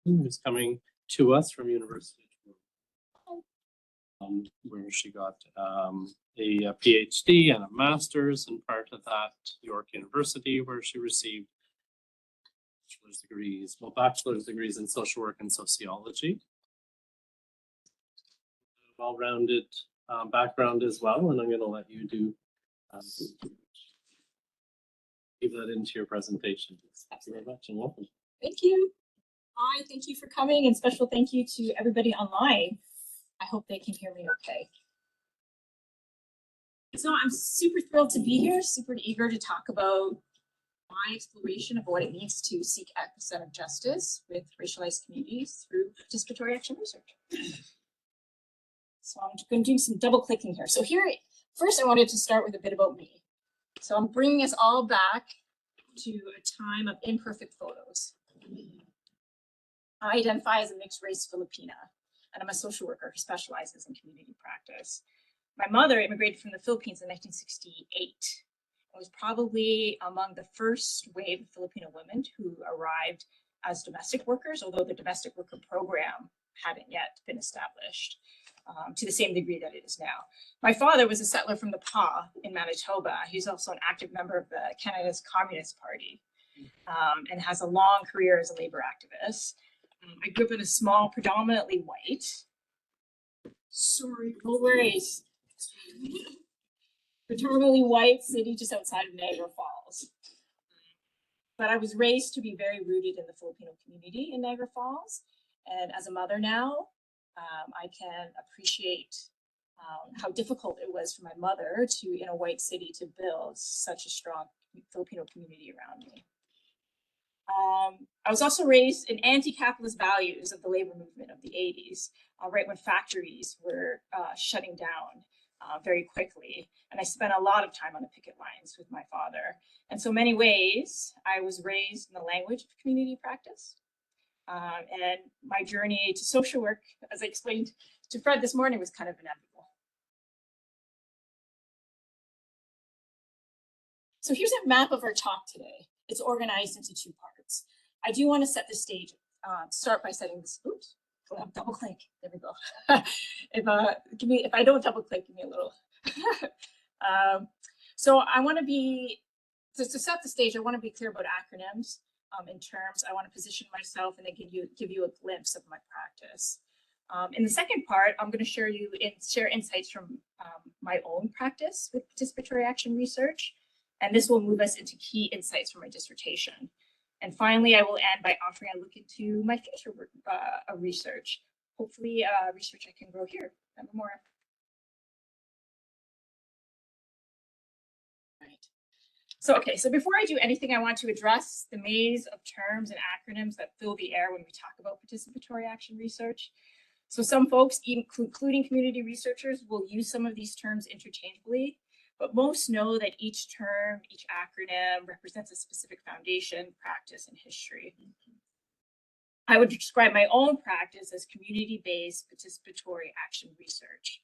who's coming to us from University of Toronto, where she got a PhD and a master's, and part of that, York University, where she received bachelor's degrees in social work and sociology. Well-rounded background as well, and I'm going to let you do give that into your presentation. Thank you very much and welcome. Thank you. Hi, thank you for coming, and special thank you to everybody online. I hope they can hear me okay. So I'm super thrilled to be here, super eager to talk about my exploration of what it means to seek epistemic justice with racialized communities through participatory action research. So I'm going to do some double clicking here. So here, first I wanted to start with a bit about me. So I'm bringing us all back to a time of imperfect photos. I identify as a mixed race Filipina, and I'm a social worker who specializes in community practice. My mother immigrated from the Philippines in 1968. I was probably among the first wave of Filipino women who arrived as domestic workers, although the domestic worker program hadn't yet been established to the same degree that it is now. My father was a settler from the PA in Manitoba. He's also an active member of the Canada's Communist Party and has a long career as a labor activist. I grew up in a small, predominantly white, predominantly white city just outside of Niagara Falls. But I was raised to be very rooted in the Filipino community in Niagara Falls. And as a mother now, I can appreciate how difficult it was for my mother in a white city, to build such a strong Filipino community around me. I was also raised in anti-capitalist values of the labor movement of the 80s, right when factories were shutting down very quickly. And I spent a lot of time on the picket lines with my father. In so many ways, I was raised in the language of community practice. And my journey to social work, as I explained to Fred this morning, was kind of inevitable. So here's a map of our talk today. It's organized into two parts. I do want to set the stage, start by setting this, oops, double click, there we go. If I don't double click, give me a little. So I want to be, to set the stage, I want to be clear about acronyms. In terms, I want to position myself and then give you a glimpse of my practice. In the second part, I'm going to share insights from my own practice with participatory action research, and this will move us into key insights from my dissertation. And finally, I will end by offering a look into my future research, hopefully research I can grow here at Memorial. So, okay, so before I do anything, I want to address the maze of terms and acronyms that fill the air when we talk about participatory action research. So some folks, including community researchers, will use some of these terms interchangeably, but most know that each term, each acronym represents a specific foundation, practice, and history. I would describe my own practice as community-based participatory action research,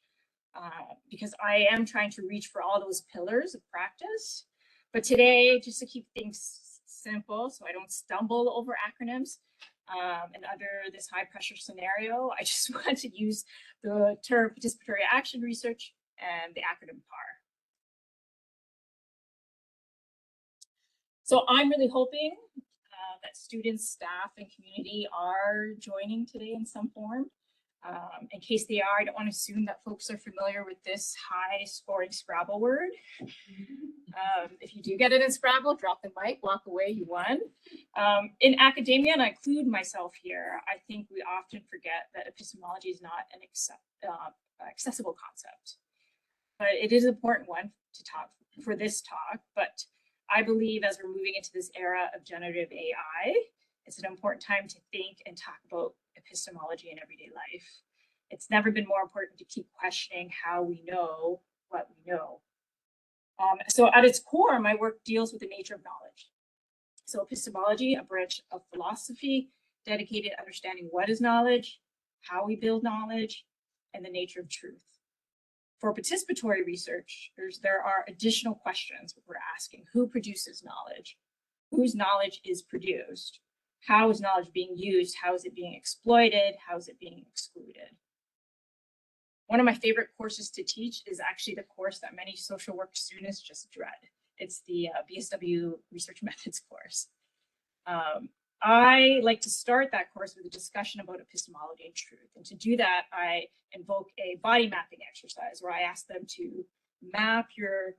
because I am trying to reach for all those pillars of practice. But today, just to keep things simple, so I don't stumble over acronyms, and under this high pressure scenario, I just want to use the term participatory action research and the acronym PAR. So I'm really hoping that students, staff, and community are joining today in some form. In case they are, I don't want to assume that folks are familiar with this high scoring Scrabble word. If you do get it in Scrabble, drop the mic, walk away, you won. In academia, and I include myself here, I think we often forget that epistemology is not an accessible concept. But it is an important one to talk for this talk, but I believe as we're moving into this era of generative AI, it's an important time to think and talk about epistemology in everyday life. It's never been more important to keep questioning how we know what we know. So at its core, my work deals with the nature of knowledge. So epistemology, a branch of philosophy dedicated to understanding what is knowledge, how we build knowledge, and the nature of truth. For participatory researchers, there are additional questions we're asking. Who produces knowledge? Whose knowledge is produced? how is knowledge being used? How is it being exploited? How is it being excluded? One of my favorite courses to teach is actually the course that many social work students just dread. It's the BSW Research Methods course. I like to start that course with a discussion about epistemology and truth. And to do that, I invoke a body mapping exercise where I ask them to map your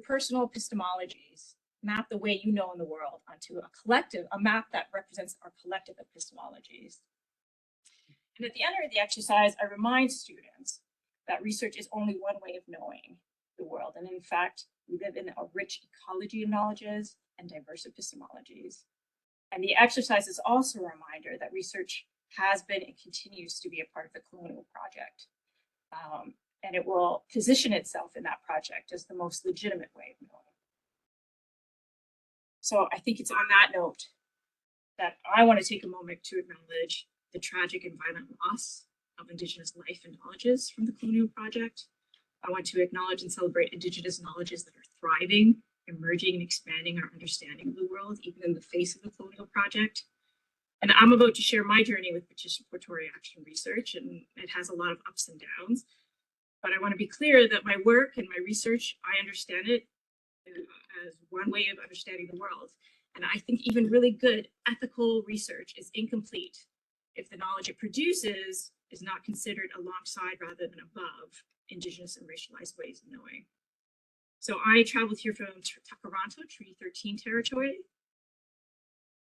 personal epistemologies, map the way you know in the world onto a map that represents our collective epistemologies. And at the end of the exercise, I remind students that research is only one way of knowing the world. And in fact, we live in a rich ecology of knowledges and diverse epistemologies. And the exercise is also a reminder that research has been and continues to be a part of the colonial project. And it will position itself in that project as the most legitimate way of knowing. So I think it's on that note that I want to take a moment to acknowledge the tragic and violent loss of Indigenous life and knowledges from the colonial project. I want to acknowledge and celebrate Indigenous knowledges that are thriving, emerging, and expanding our understanding of the world, even in the face of the colonial project. And I'm about to share my journey with participatory action research, and it has a lot of ups and downs. But I want to be clear that my work and my research, I understand it as one way of understanding the world. And I think even really good ethical research is incomplete if the knowledge it produces is not considered alongside rather than above Indigenous and racialized ways of knowing. So I traveled here from Takaranto, Treaty 13 territory.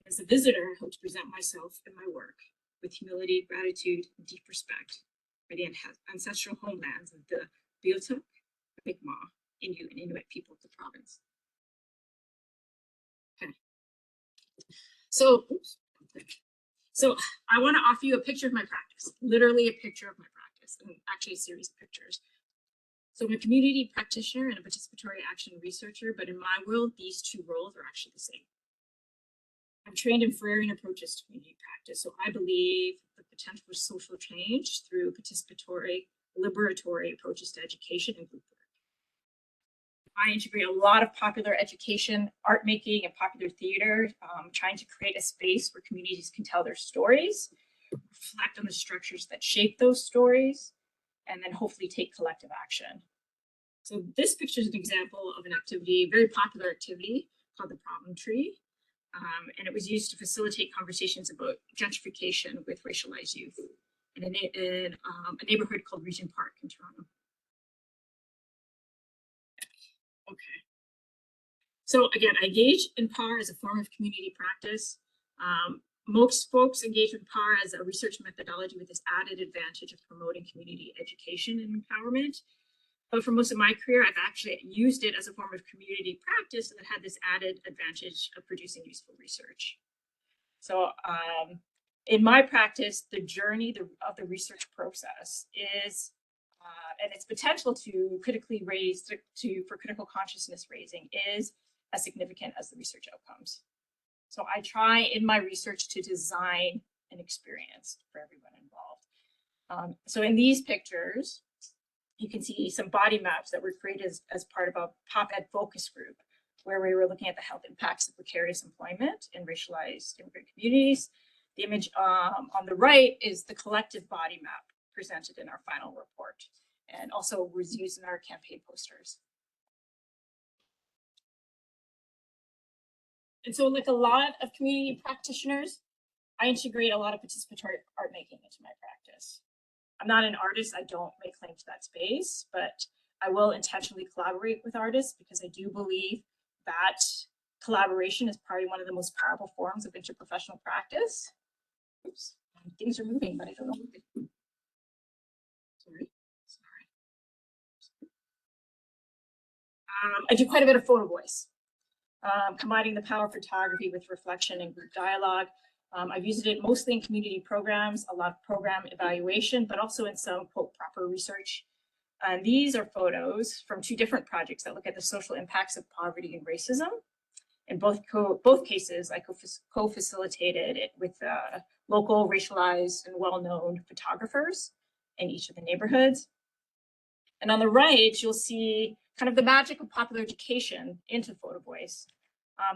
As a visitor, I hope to present myself and my work with humility, gratitude, and deep respect for the ancestral homelands of the Beothuk, Mi'kmaq, Innu, and Inuit people of the province. Okay. So I want to offer you a picture of my practice, literally a picture of my practice, and actually a series of pictures. So I'm a community practitioner and a participatory action researcher, but in my world, these two roles are actually the same. I'm trained in Freirean approaches to community practice, so I believe the potential for social change through participatory, liberatory approaches to education and group work. I integrate a lot of popular education, art making, and popular theater, trying to create a space where communities can tell their stories, reflect on the structures that shape those stories, and then hopefully take collective action. So this picture is an example of an activity, very popular activity called the Problem Tree. And it was used to facilitate conversations about gentrification with racialized youth in a neighborhood called Regent Park in Toronto. Okay. So again, I engage in PAR as a form of community practice. Most folks engage with PAR as a research methodology with this added advantage of promoting community education and empowerment. But for most of my career, I've actually used it as a form of community practice that had this added advantage of producing useful research. So in my practice, the journey of the research process is, and its potential to critically raise, for critical consciousness raising is as significant as the research outcomes. So I try in my research to design an experience for everyone involved. So in these pictures, you can see some body maps that were created as part of a pop-ed focus group, where we were looking at the health impacts of precarious employment in racialized immigrant communities. The image on the right is the collective body map presented in our final report, and also was used in our campaign posters. And so, like a lot of community practitioners, I integrate a lot of participatory art making into my practice. I'm not an artist, I don't make claim to that space, but I will intentionally collaborate with artists because I do believe that collaboration is probably one of the most powerful forms of interprofessional practice. Oops, things are moving, but I don't know. Sorry. I do quite a bit of photo voice, combining the power of photography with reflection and group dialogue. I've used it mostly in community programs, a lot of program evaluation, but also in some quote proper research. And these are photos from two different projects that look at the social impacts of poverty and racism. In both cases, I co-facilitated it with local racialized and well-known photographers in each of the neighborhoods. And on the right, you'll see kind of the magic of popular education into photo voice.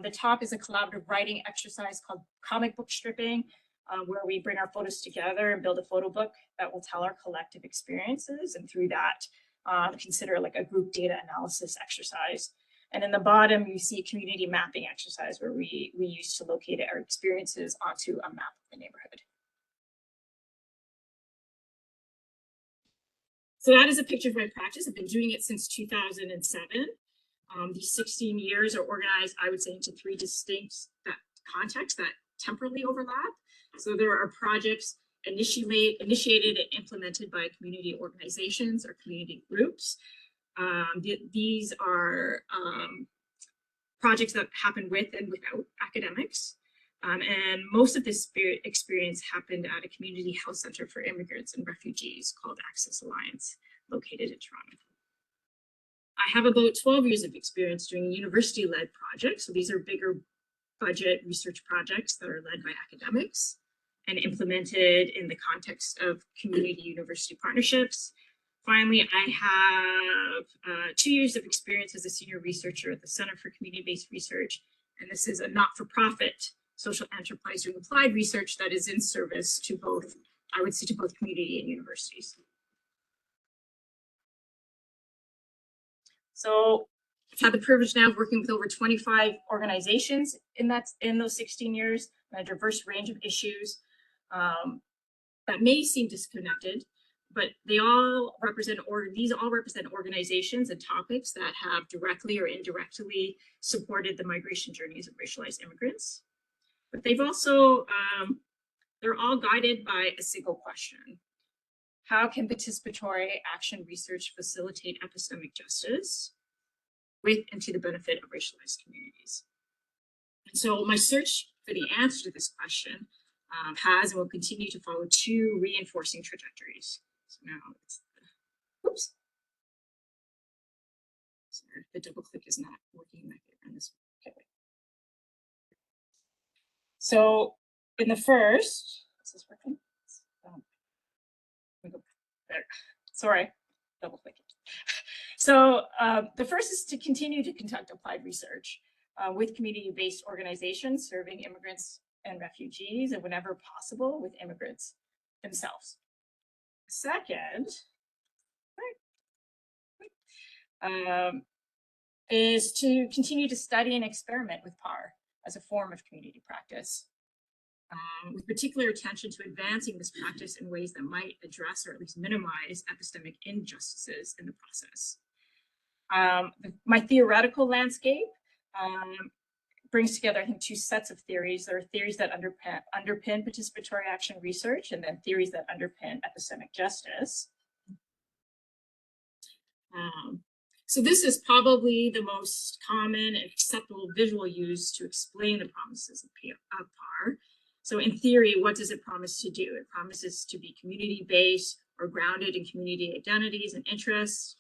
The top is a collaborative writing exercise called comic book stripping, where we bring our photos together and build a photo book that will tell our collective experiences, and through that, consider like a group data analysis exercise. And in the bottom, you see a community mapping exercise where we use to locate our experiences onto a map of the neighborhood. So that is a picture of my practice. I've been doing it since 2007. These 16 years are organized, I would say, into 3 distinct contexts that temporally overlap. So there are projects initiated and implemented by community organizations or community groups. These are projects that happen with and without academics. And most of this experience happened at a community health center for immigrants and refugees called Access Alliance, located in Toronto. I have about 12 years of experience doing university-led projects. So these are bigger budget research projects that are led by academics and implemented in the context of community university partnerships. Finally, I have 2 years of experience as a senior researcher at the Center for Community-Based Research. And this is a not-for-profit social enterprise doing applied research that is in service to both, I would say, to both community and universities. So I've had the privilege now of working with over 25 organizations in those 16 years, and a diverse range of issues that may seem disconnected, but they all represent, these all represent organizations and topics that have directly or indirectly supported the migration journeys of racialized immigrants. But they've also, they're all guided by a single question. How can participatory action research facilitate epistemic justice with and to the benefit of racialized communities? And so my search for the answer to this question has and will continue to follow 2 reinforcing trajectories. So now it's, oops. Sorry, the double click is not working in my favor on this one. Okay. So in the first, is this working? There. Sorry, double clicking. So the first is to continue to conduct applied research with community-based organizations serving immigrants and refugees, and whenever possible with immigrants themselves. Second, is to continue to study and experiment with PAR as a form of community practice, with particular attention to advancing this practice in ways that might address or at least minimize epistemic injustices in the process. My theoretical landscape brings together, I think, 2 sets of theories. There are theories that underpin participatory action research, and then theories that underpin epistemic justice. So this is probably the most common and acceptable visual used to explain the promises of PAR. So in theory, what does it promise to do? It promises to be community-based or grounded in community identities and interests,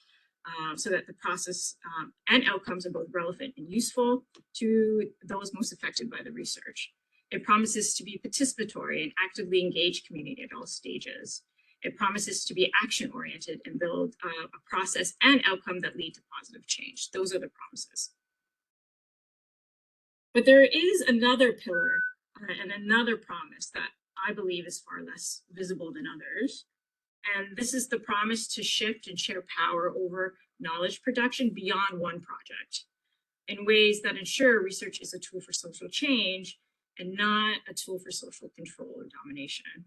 so that the process and outcomes are both relevant and useful to those most affected by the research. It promises to be participatory and actively engage community at all stages. It promises to be action-oriented and build a process and outcome that lead to positive change. Those are the promises. But there is another pillar and another promise that I believe is far less visible than others. And this is the promise to shift and share power over knowledge production beyond one project in ways that ensure research is a tool for social change and not a tool for social control or domination.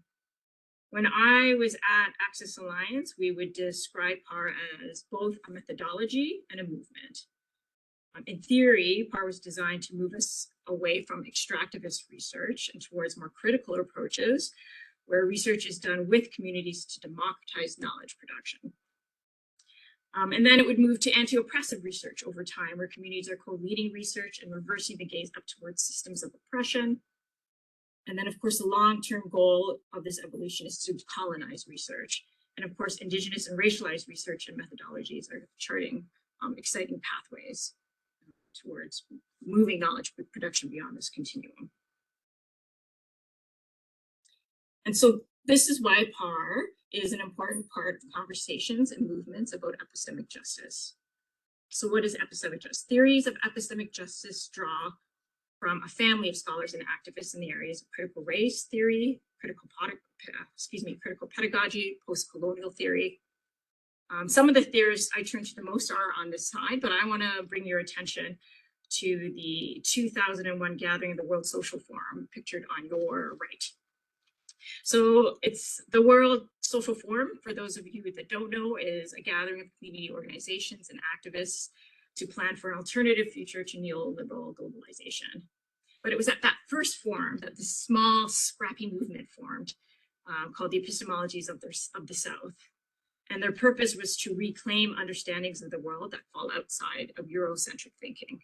When I was at Access Alliance, we would describe PAR as both a methodology and a movement. In theory, PAR was designed to move us away from extractivist research and towards more critical approaches where research is done with communities to democratize knowledge production. And then it would move to anti-oppressive research over time, where communities are co-leading research and reversing the gaze up towards systems of oppression. And then, of course, the long-term goal of this evolution is to colonize research. And of course, Indigenous and racialized research and methodologies are charting exciting pathways towards moving knowledge production beyond this continuum. And so this is why PAR is an important part of conversations and movements about epistemic justice. So what is epistemic justice? Theories of epistemic justice draw from a family of scholars and activists in the areas of critical race theory, critical pedagogy, post-colonial theory. Some of the theories I turn to the most are on this side, but I want to bring your attention to the 2001 gathering of the World Social Forum, pictured on your right. So it's the World Social Forum, for those of you that don't know, is a gathering of community organizations and activists to plan for an alternative future to neoliberal globalization. But it was at that first forum that this small, scrappy movement formed called the Epistemologies of the South. And their purpose was to reclaim understandings of the world that fall outside of Eurocentric thinking.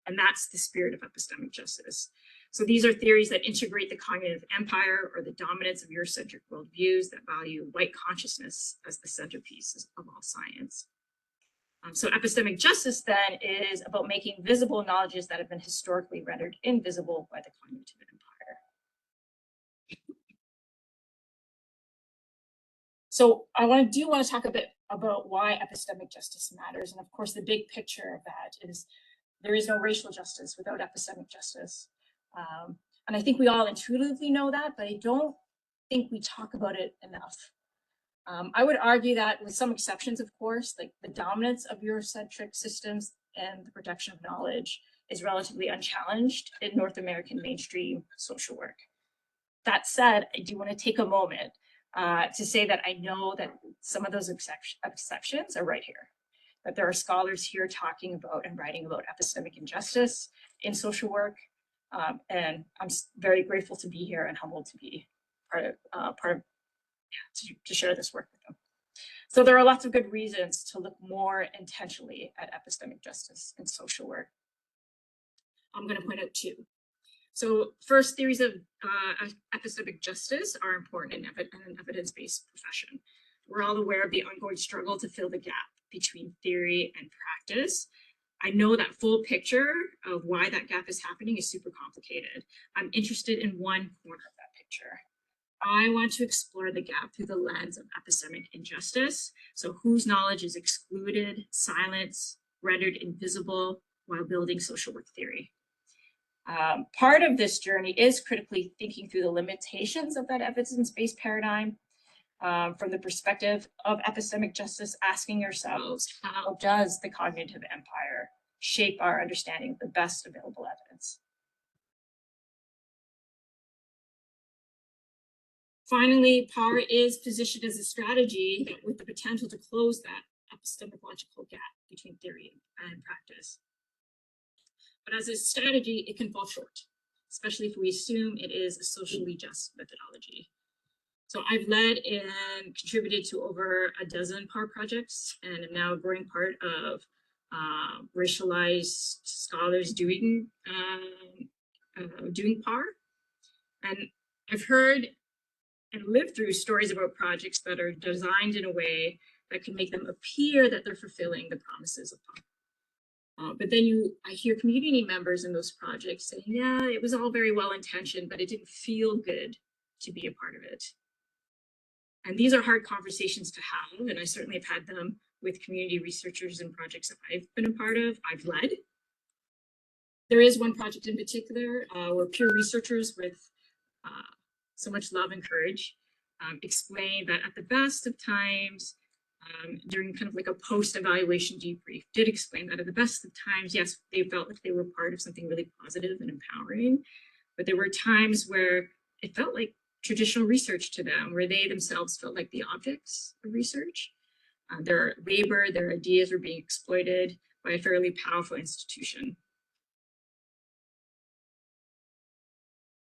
And that's the spirit of epistemic justice. So these are theories that integrate the cognitive empire or the dominance of Eurocentric worldviews that value white consciousness as the centerpiece of all science. So epistemic justice then is about making visible knowledges that have been historically rendered invisible by the cognitive empire. So I want to talk a bit about why epistemic justice matters. And of course, the big picture of that is there is no racial justice without epistemic justice. And I think we all intuitively know that, but I don't think we talk about it enough. I would argue that with some exceptions, of course, like the dominance of Eurocentric systems and the production of knowledge is relatively unchallenged in North American mainstream social work. That said, I do want to take a moment to say that I know that some of those exceptions are right here, that there are scholars here talking about and writing about epistemic injustice in social work. And I'm very grateful to be here and humbled to be to share this work with them. So there are lots of good reasons to look more intentionally at epistemic justice in social work. I'm going to point out two. So first, theories of epistemic justice are important in an evidence-based profession. We're all aware of the ongoing struggle to fill the gap between theory and practice. I know that full picture of why that gap is happening is super complicated. I'm interested in one corner of that picture. I want to explore the gap through the lens of epistemic injustice. So whose knowledge is excluded, silenced, rendered invisible while building social work theory. Part of this journey is critically thinking through the limitations of that evidence-based paradigm from the perspective of epistemic justice, asking ourselves, how does the cognitive empire shape our understanding of the best available evidence? Finally, power is positioned as a strategy with the potential to close that epistemological gap between theory and practice. But as a strategy, it can fall short, especially if we assume it is a socially just methodology. So I've led and contributed to over a dozen PAR projects, and am now a growing part of racialized scholars doing PAR. And I've heard and lived through stories about projects that are designed in a way that can make them appear that they're fulfilling the promises of PAR. But then I hear community members in those projects saying, yeah, it was all very well intentioned, but it didn't feel good to be a part of it. And these are hard conversations to have, and I certainly have had them with community researchers and projects that I've been a part of, I've led. There is one project in particular where peer researchers with so much love and courage explained that at the best of times, during kind of like a post-evaluation debrief, did explain that at the best of times, yes, they felt like they were part of something really positive and empowering, but there were times where it felt like traditional research to them, where they themselves felt like the objects of research. Their labor, their ideas were being exploited by a fairly powerful institution.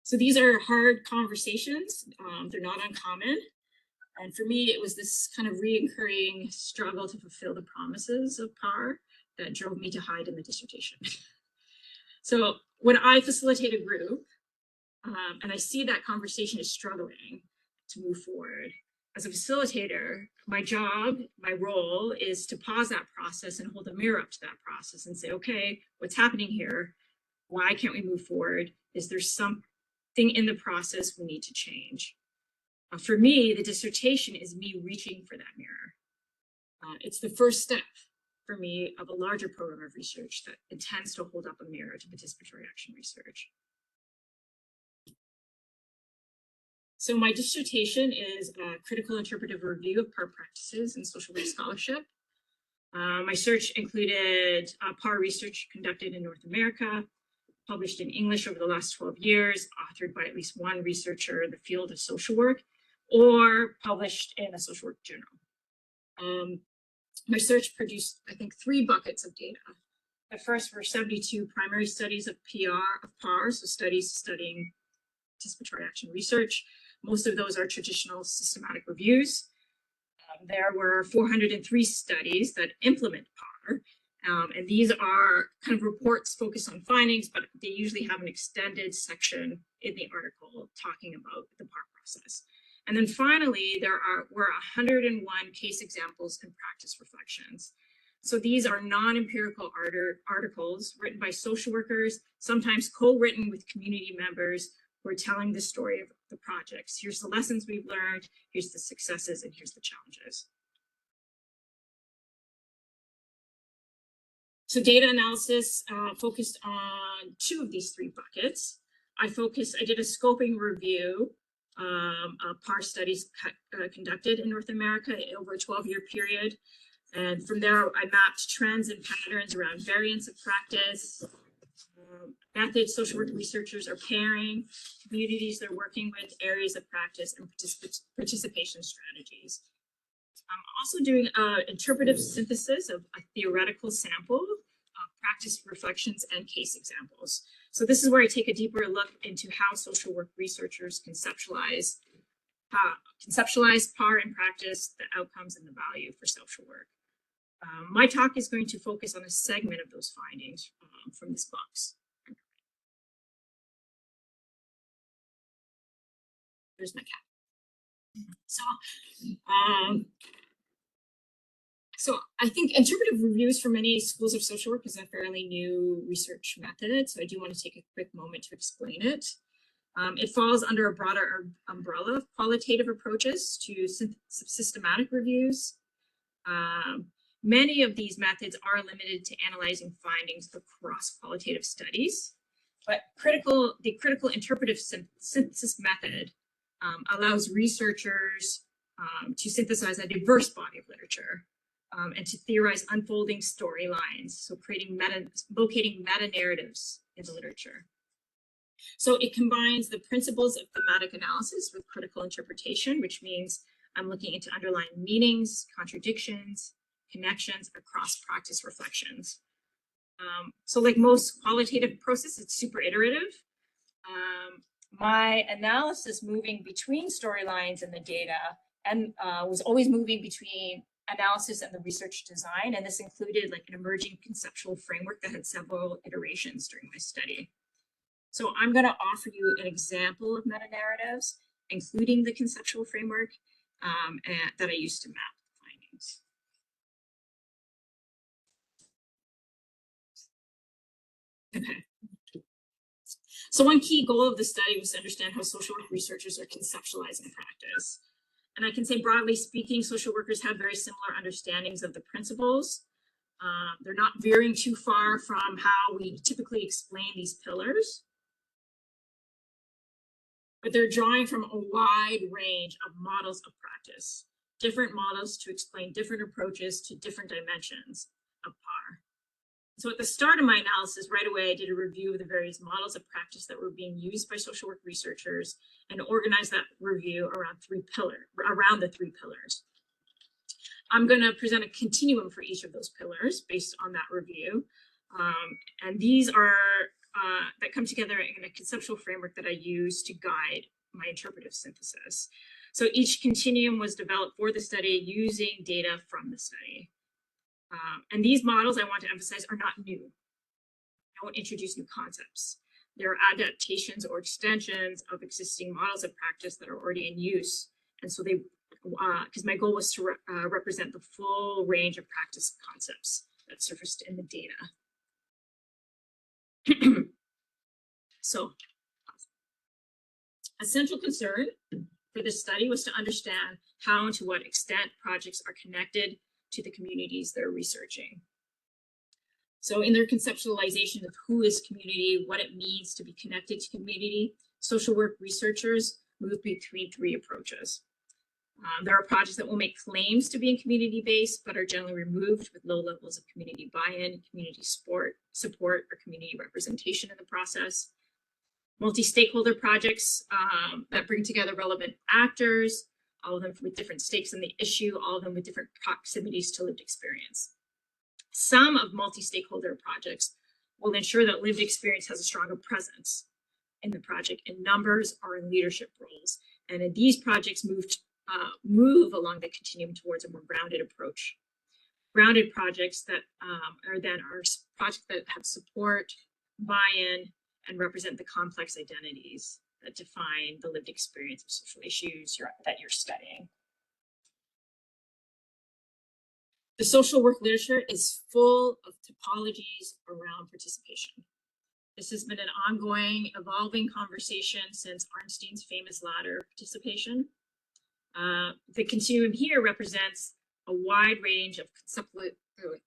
So these are hard conversations. They're not uncommon. And for me, it was this kind of reoccurring struggle to fulfill the promises of PAR that drove me to hide in the dissertation. So when I facilitate a group and I see that conversation is struggling to move forward, as a facilitator, my job, my role is to pause that process and hold a mirror up to that process and say, okay, what's happening here? Why can't we move forward? Is there something in the process we need to change? For me, the dissertation is me reaching for that mirror. It's the first step for me of a larger program of research that intends to hold up a mirror to participatory action research. So my dissertation is a critical interpretive review of PAR practices in social work scholarship. My search included PAR research conducted in North America, published in English over the last 12 years, authored by at least one researcher in the field of social work, or published in a social work journal. My search produced, I think, 3 buckets of data. The first were 72 primary studies of PAR, so studies studying participatory action research. Most of those are traditional systematic reviews. There were 403 studies that implement PAR, and these are kind of reports focused on findings, but they usually have an extended section in the article talking about the PAR process. And then finally, there were 101 case examples and practice reflections. So these are non-empirical articles written by social workers, sometimes co-written with community members who are telling the story of the projects. Here's the lessons we've learned, here's the successes, and here's the challenges. So data analysis focused on 2 of these 3 buckets. I did a scoping review of PAR studies conducted in North America over a 12-year period. And from there, I mapped trends and patterns around variants of practice, methods social work researchers are pairing, communities they're working with, areas of practice, and participation strategies. I'm also doing an interpretive synthesis of a theoretical sample of practice reflections and case examples. So this is where I take a deeper look into how social work researchers conceptualize PAR in practice, the outcomes, and the value for social work. My talk is going to focus on a segment of those findings from this box. There's my cat. So I think interpretive reviews for many schools of social work is a fairly new research method. So I do want to take a quick moment to explain it. It falls under a broader umbrella of qualitative approaches to systematic reviews. Many of these methods are limited to analyzing findings across qualitative studies, but the critical interpretive synthesis method allows researchers to synthesize a diverse body of literature and to theorize unfolding storylines, so locating meta-narratives in the literature. So it combines the principles of thematic analysis with critical interpretation, which means I'm looking into underlying meanings, contradictions, connections across practice reflections. So like most qualitative process, it's super iterative. My analysis moving between storylines and the data and was always moving between analysis and the research design. And this included like an emerging conceptual framework that had several iterations during my study. So I'm going to offer you an example of meta-narratives, including the conceptual framework that I used to map the findings. Okay. So one key goal of the study was to understand how social work researchers are conceptualizing practice. And I can say broadly speaking, social workers have very similar understandings of the principles. They're not veering too far from how we typically explain these pillars, but they're drawing from a wide range of models of practice, different models to explain different approaches to different dimensions of PAR. So at the start of my analysis, right away, I did a review of the various models of practice that were being used by social work researchers and organized that review around the 3 pillars. I'm going to present a continuum for each of those pillars based on that review. And these are that come together in a conceptual framework that I use to guide my interpretive synthesis. So each continuum was developed for the study using data from the study. And these models, I want to emphasize, are not new. I won't introduce new concepts. They're adaptations or extensions of existing models of practice that are already in use. And so because my goal was to represent the full range of practice concepts that surfaced in the data. So a central concern for this study was to understand how and to what extent projects are connected to the communities they're researching. So in their conceptualization of who is community, what it means to be connected to community, social work researchers move between three approaches. There are projects that will make claims to being community-based, but are generally removed with low levels of community buy-in, community support, or community representation in the process. Multi-stakeholder projects that bring together relevant actors, all of them with different stakes in the issue, all of them with different proximities to lived experience. Some of multi-stakeholder projects will ensure that lived experience has a stronger presence in the project in numbers or in leadership roles. And in these projects move along the continuum towards a more grounded approach. Grounded projects that are projects that have support, buy-in, and represent the complex identities that define the lived experience of social issues that you're studying. The social work literature is full of typologies around participation. This has been an ongoing, evolving conversation since Arnstein's famous ladder of participation. The continuum here represents a wide range of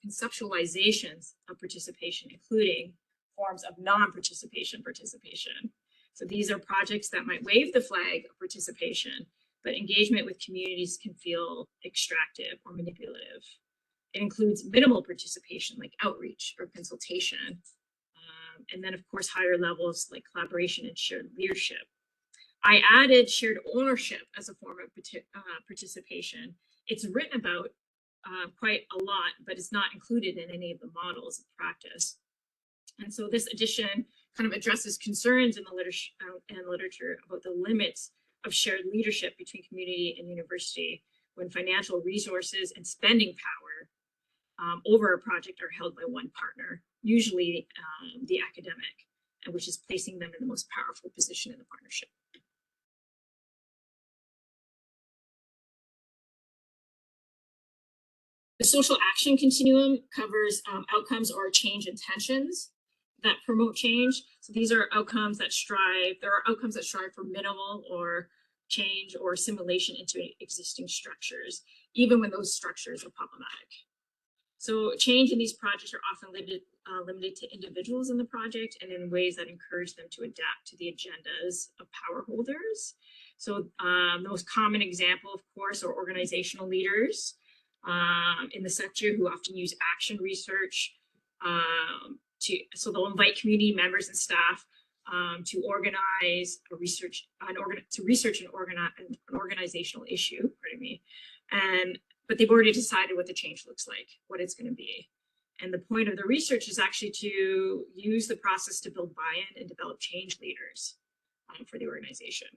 conceptualizations of participation, including forms of non-participation participation. So these are projects that might wave the flag of participation, but engagement with communities can feel extractive or manipulative. It includes minimal participation like outreach or consultation, and then of course higher levels like collaboration and shared leadership. I added shared ownership as a form of participation. It's written about quite a lot, but it's not included in any of the models of practice. And so this addition kind of addresses concerns in the literature about the limits of shared leadership between community and university when financial resources and spending power over a project are held by one partner, usually the academic, and which is placing them in the most powerful position in the partnership. The social action continuum covers outcomes or change intentions that promote change. So these are outcomes that there are outcomes that strive for minimal or change or assimilation into existing structures, even when those structures are problematic. So change in these projects are often limited to individuals in the project and in ways that encourage them to adapt to the agendas of power holders. So the most common example, of course, are organizational leaders in the sector who often use action research so they'll invite community members and staff to organize a research an organizational issue, pardon me, but they've already decided what the change looks like, what it's going to be. And the point of the research is actually to use the process to build buy-in and develop change leaders for the organization.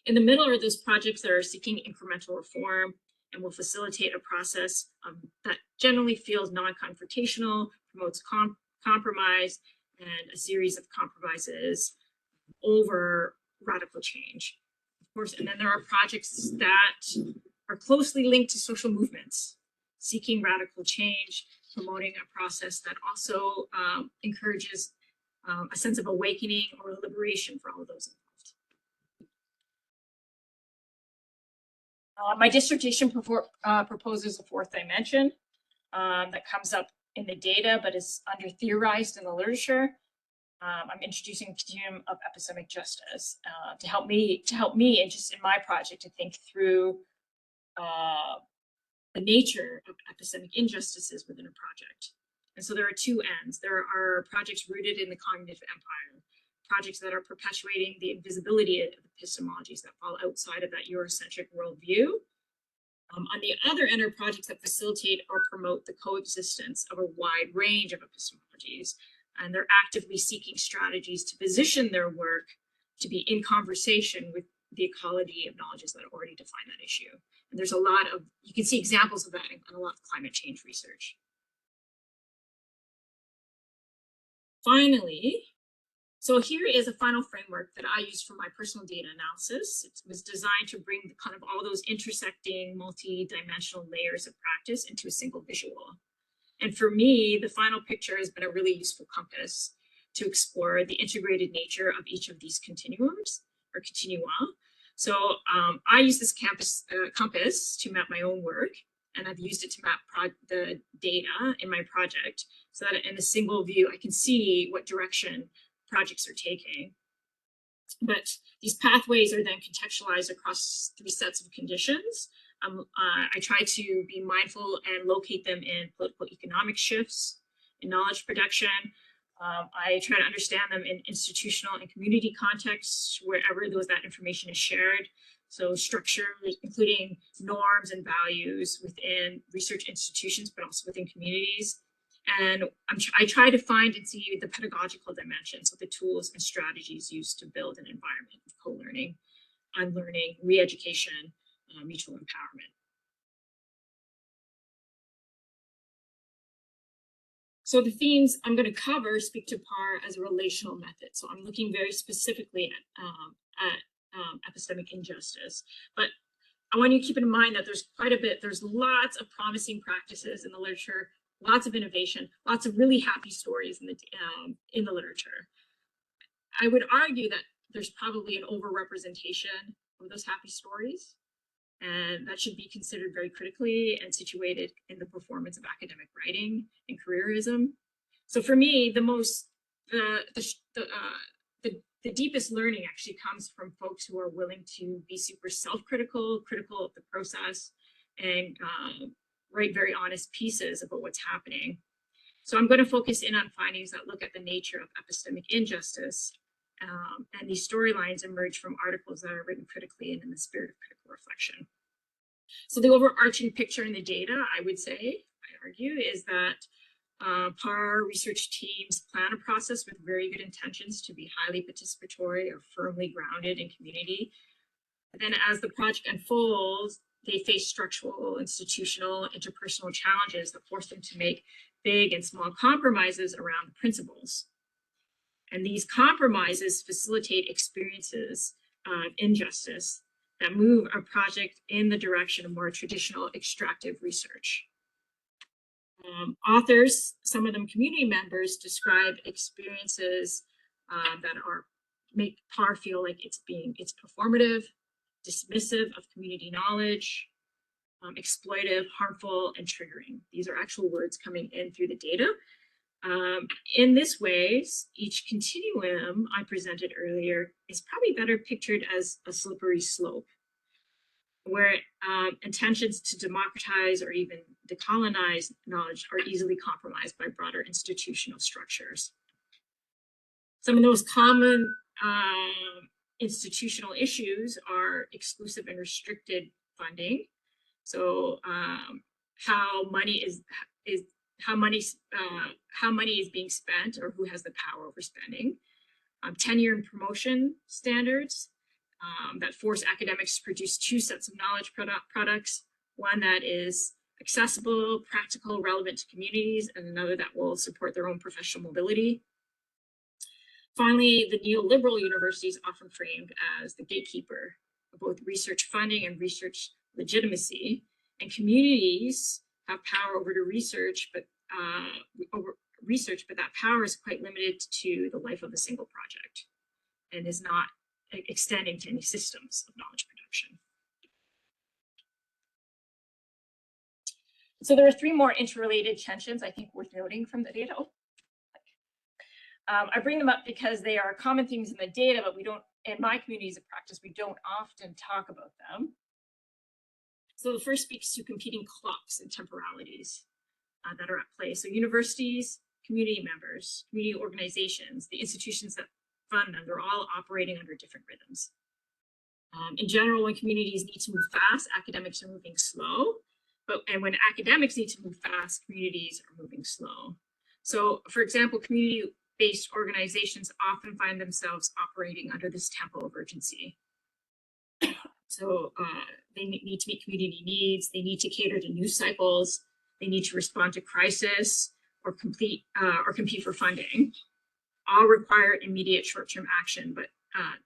In the middle are those projects that are seeking incremental reform and will facilitate a process that generally feels non-confrontational, promotes compromise, and a series of compromises over radical change. Of course, and then there are projects that are closely linked to social movements, seeking radical change, promoting a process that also encourages a sense of awakening or liberation for all of those involved. My dissertation proposes a fourth dimension that comes up in the data, but is under theorized in the literature. I'm introducing a continuum of epistemic justice to help me and just in my project to think through the nature of epistemic injustices within a project. And so there are two ends. There are projects rooted in the cognitive empire, projects that are perpetuating the invisibility of epistemologies that fall outside of that Eurocentric worldview. On the other end are projects that facilitate or promote the coexistence of a wide range of epistemologies, and they're actively seeking strategies to position their work to be in conversation with the ecology of knowledges that already define that issue. And there's a lot of, you can see examples of that in a lot of climate change research. Finally, so here is a final framework that I use for my personal data analysis. It was designed to bring kind of all those intersecting multi-dimensional layers of practice into a single visual. And for me, the final picture has been a really useful compass to explore the integrated nature of each of these continuums or continua. So I use this compass to map my own work and I've used it to map the data in my project so that in a single view, I can see what direction projects are taking. But these pathways are then contextualized across 3 sets of conditions. I try to be mindful and locate them in political economic shifts, in knowledge production. I try to understand them in institutional and community contexts, wherever that information is shared. So structure, including norms and values within research institutions, but also within communities. And I try to find and see the pedagogical dimensions of the tools and strategies used to build an environment of co-learning, unlearning, re-education, mutual empowerment. So the themes I'm going to cover speak to PAR as a relational method. So I'm looking very specifically at epistemic injustice. But I want you to keep in mind that there's lots of promising practices in the literature, lots of innovation, lots of really happy stories in the literature. I would argue that there's probably an overrepresentation of those happy stories, and that should be considered very critically and situated in the performance of academic writing and careerism. So for me, the deepest learning actually comes from folks who are willing to be super self-critical, critical of the process, and write very honest pieces about what's happening. So I'm going to focus in on findings that look at the nature of epistemic injustice, and these storylines emerge from articles that are written critically and in the spirit of critical reflection. So the overarching picture in the data, I would say, I argue, is that PAR research teams plan a process with very good intentions to be highly participatory or firmly grounded in community. And then as the project unfolds, they face structural, institutional, interpersonal challenges that force them to make big and small compromises around the principles. And these compromises facilitate experiences of injustice that move a project in the direction of more traditional extractive research. Authors, some of them community members, describe experiences that make PAR feel like it's performative, dismissive of community knowledge, exploitive, harmful, and triggering. These are actual words coming in through the data. In this way, each continuum I presented earlier is probably better pictured as a slippery slope, where intentions to democratize or even decolonize knowledge are easily compromised by broader institutional structures. Some of the most common institutional issues are exclusive and restricted funding. So how money is being spent, or who has the power over spending. Tenure and promotion standards that force academics to produce 2 sets of knowledge products, one that is accessible, practical, relevant to communities, and another that will support their own professional mobility. Finally, the neoliberal university is often framed as the gatekeeper of both research funding and research legitimacy, and communities have power over the research, but that power is quite limited to the life of a single project and is not extending to any systems of knowledge production. So there are 3 more interrelated tensions I think worth noting from the data. I bring them up because they are common themes in the data, but we don't, in my communities of practice, we don't often talk about them. So the first speaks to competing clocks and temporalities that are at play. So universities, community members, community organizations, the institutions that fund them, they're all operating under different rhythms. In general, when communities need to move fast, academics are moving slow. And when academics need to move fast, communities are moving slow. So for example, community-based organizations often find themselves operating under this tempo of urgency. So they need to meet community needs, they need to cater to news cycles, they need to respond to crisis or compete for funding. All require immediate short-term action, but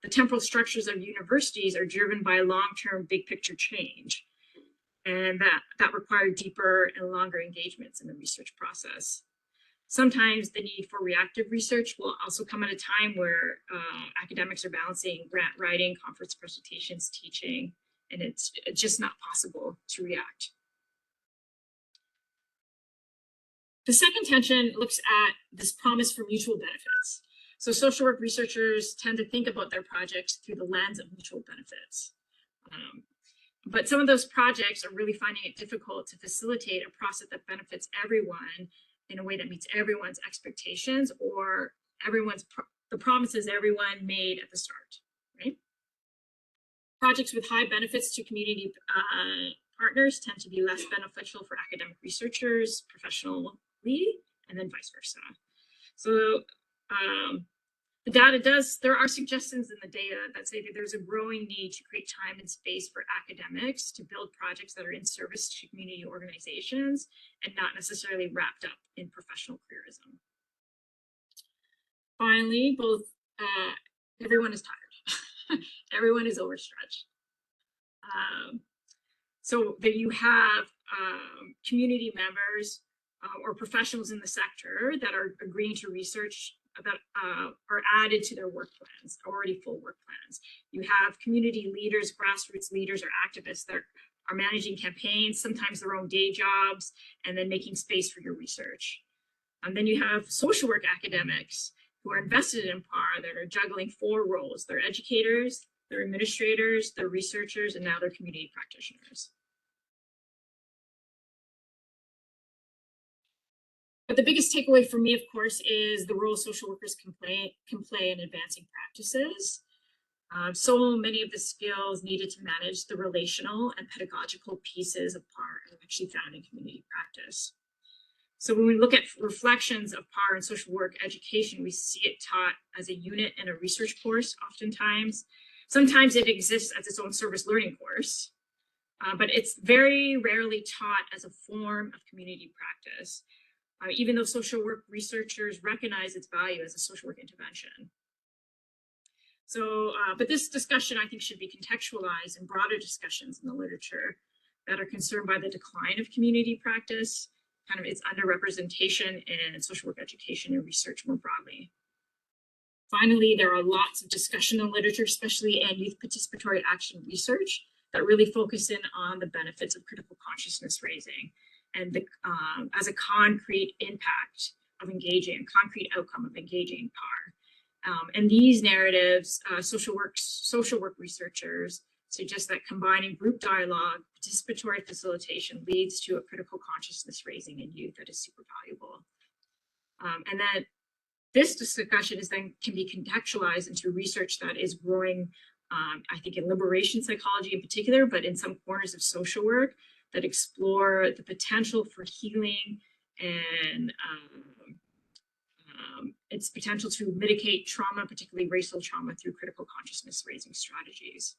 the temporal structures of universities are driven by long-term big picture change, and that require deeper and longer engagements in the research process. Sometimes the need for reactive research will also come at a time where academics are balancing grant writing, conference presentations, teaching, and it's just not possible to react. The second tension looks at this promise for mutual benefits. So social work researchers tend to think about their projects through the lens of mutual benefits. But some of those projects are really finding it difficult to facilitate a process that benefits everyone in a way that meets everyone's expectations or the promises everyone made at the start, right? Projects with high benefits to community partners tend to be less beneficial for academic researchers professionally, and then vice versa. So the data there are suggestions in the data that say that there's a growing need to create time and space for academics to build projects that are in service to community organizations and not necessarily wrapped up in professional careerism. Finally, everyone is tired. Everyone is overstretched. So that you have community members or professionals in the sector that are agreeing to research that are added to their work plans, already full work plans. You have community leaders, grassroots leaders, or activists that are managing campaigns, sometimes their own day jobs, and then making space for your research. And then you have social work academics who are invested in PAR that are juggling 4 roles. They're educators, they're administrators, they're researchers, and now they're community practitioners. But the biggest takeaway for me, of course, is the role social workers can play in advancing practices. So many of the skills needed to manage the relational and pedagogical pieces of PAR are actually found in community practice. So when we look at reflections of PAR in social work education, we see it taught as a unit in a research course oftentimes. Sometimes it exists as its own service learning course, but it's very rarely taught as a form of community practice, even though social work researchers recognize its value as a social work intervention. So, but this discussion, I think, should be contextualized in broader discussions in the literature that are concerned by the decline of community practice, kind of its underrepresentation in social work education and research more broadly. Finally, there are lots of discussion in literature, especially in youth participatory action research, that really focus in on the benefits of critical consciousness raising and as a concrete impact of engaging, a concrete outcome of engaging in PAR. And these narratives, social work researchers suggest that combining group dialogue, participatory facilitation leads to a critical consciousness raising in youth that is super valuable. And that this discussion can be contextualized into research that is growing, I think, in liberation psychology in particular, but in some corners of social work that explore the potential for healing and its potential to mitigate trauma, particularly racial trauma, through critical consciousness raising strategies.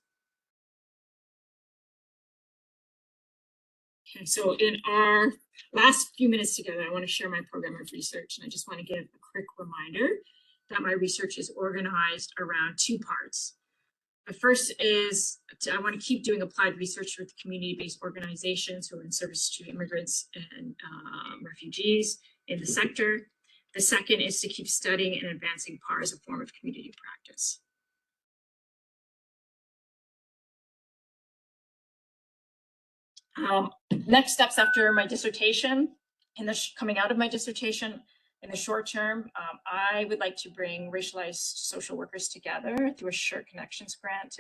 Okay, so in our last few minutes together, I want to share my program of research, and I just want to give a quick reminder that my research is organized around 2 parts. The first is I want to keep doing applied research with community-based organizations who are in service to immigrants and refugees in the sector. The second is to keep studying and advancing PAR as a form of community practice. Next steps after my dissertation, coming out of my dissertation in the short term, I would like to bring racialized social workers together through a shared connections grant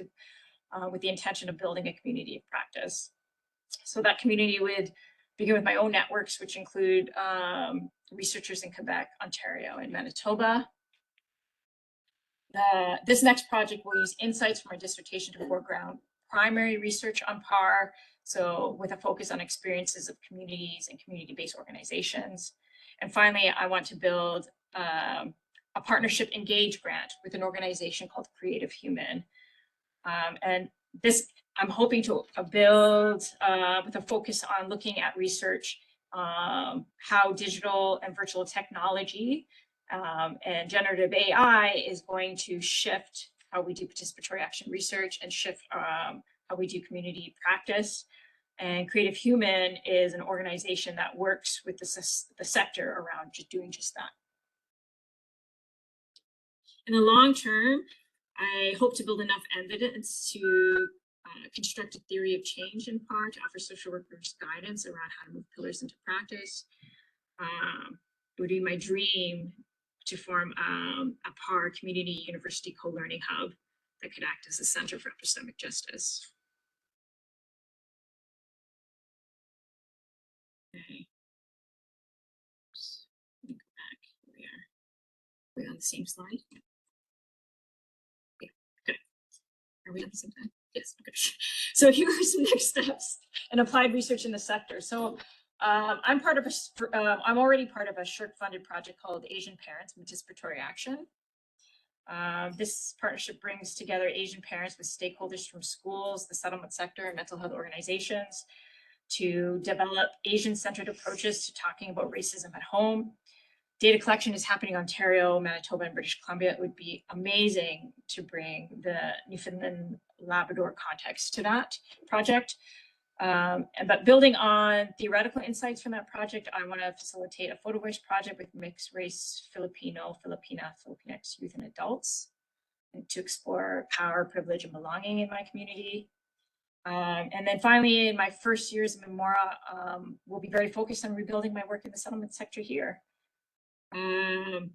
with the intention of building a community of practice. So that community would begin with my own networks, which include researchers in Quebec, Ontario, and Manitoba. This next project will use insights from my dissertation to foreground primary research on PAR, so with a focus on experiences of communities and community-based organizations. And finally, I want to build a partnership engage grant with an organization called Creative Human. And this, I'm hoping to build with a focus on looking at research, how digital and virtual technology and generative AI is going to shift how we do participatory action research and shift how we do community practice. And Creative Human is an organization that works with the sector around doing just that. In the long term, I hope to build enough evidence to construct a theory of change in PAR to offer social workers guidance around how to move pillars into practice. it would be my dream to form a PAR community university co-learning hub that could act as a center for epistemic justice. Okay. Let me go back. Here we are. Are we on the same slide? Okay, good. Are we on the same slide? Yes, okay. So here are some next steps in applied research in the sector. So I'm already part of a SSHRC-funded project called Asian Parents Participatory Action. This partnership brings together Asian parents with stakeholders from schools, the settlement sector, and mental health organizations to develop Asian-centered approaches to talking about racism at home. Data collection is happening in Ontario, Manitoba, and British Columbia. It would be amazing to bring the Newfoundland Labrador context to that project. But building on theoretical insights from that project, I want to facilitate a photo voice project with mixed race Filipino, Filipina, Filipinx youth and adults, and to explore power, privilege, and belonging in my community. And then finally, in my first years in Memora, we'll be very focused on rebuilding my work in the settlement sector here. And